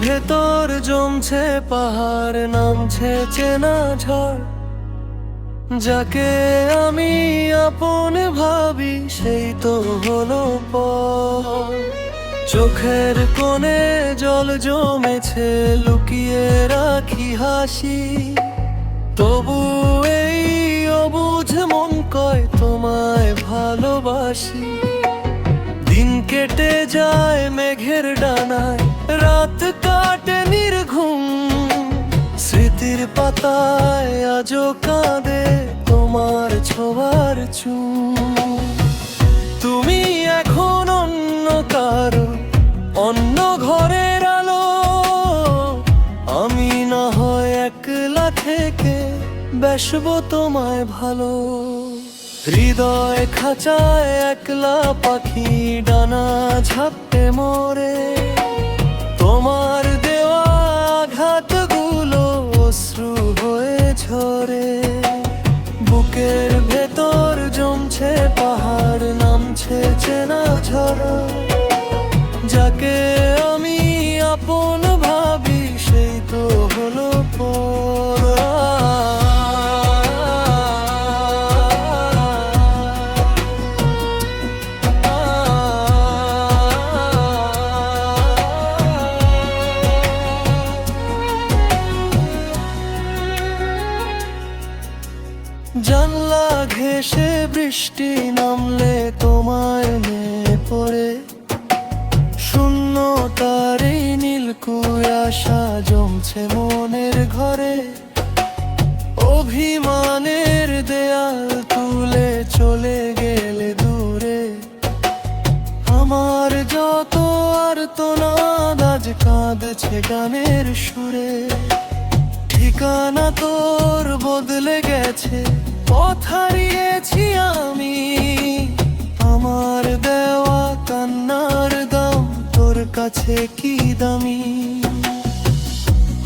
ভেতর জমছে পাহাড়, নামছে চেনা ঝড়। যাকে আমি আপন ভাবি সেই তো হলো পর। চোখের কোণে জল জমেছে, লুকিয়ে রাখি হাসি। তবু এই অবুঝ মন কয় তোমায় ভালোবাসি। দিন কেটে যায় মেঘের ডানায়, রাত কাটে নির্ঘুম। স্মৃতির পাতায় আজও কাঁদে তোমার ছোঁয়ার চুম। তুমি এখন অন্য কারো, অন্য ঘরের আলো। আমি না হয় একলা থেকে বেসবো তোমায় ভালো। হৃদয় খাঁচায় একলা পাখি, ডানা ঝাপটে মরে। তোমার দেওয়া আঘাতগুলো অশ্রু হয়ে ঝরে। বুকের ভেতর জমছে পাহাড়, নামছে চেনা ঝড়। যাকে আমি আপন ভাবি সেই তো হলো পর। জানলা ঘেঁষে বৃষ্টি নামলে তোমায় নিয়ে পড়ে। শূন্যতার এই নীল কুয়াশা জমছে মনের ঘরে। অভিমানের দেয়াল তুলে চলে গেলে দূরে। আমার যত আর্তনাদ আজ কাঁদছে গানের সুরে। ঠিকানা তোর বদলে গেছে, পথ হারিয়েছি আমি। আমার দেওয়া কান্নার দাম তোর কাছে কি দামি।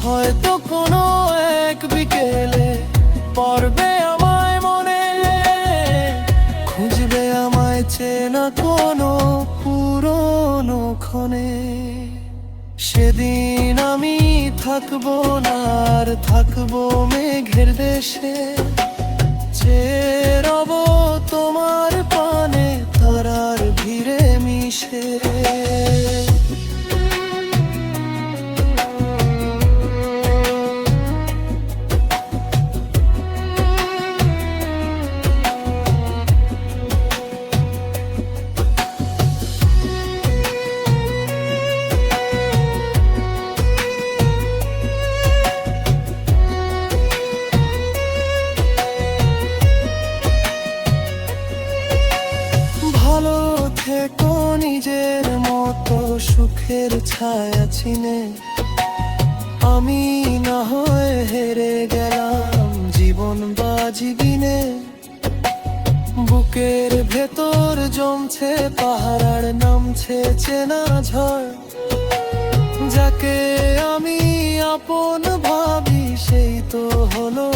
হয়তো কোনো এক বিকেলে পড়বে আমায় মনে। খুঁজবে আমায় চেনা কোনো পুরনো ক্ষণে। সেদিন আমি থাকবো না আর থাকবো মেঘের দেশে। চেয়ে রব তোমার পানে তারার ভিড়ে মিশে। ভালো থেকো নিজের মতো, সুখের ছায়া চিনে। আমি না হয়ে হেরে গেলাম জীবন বাজি গিনে। বুকের ভেতর জমছে পাহাড়, নামছে চেনা ঝড়। যাকে আমি আপন ভাবি সেই তো হলো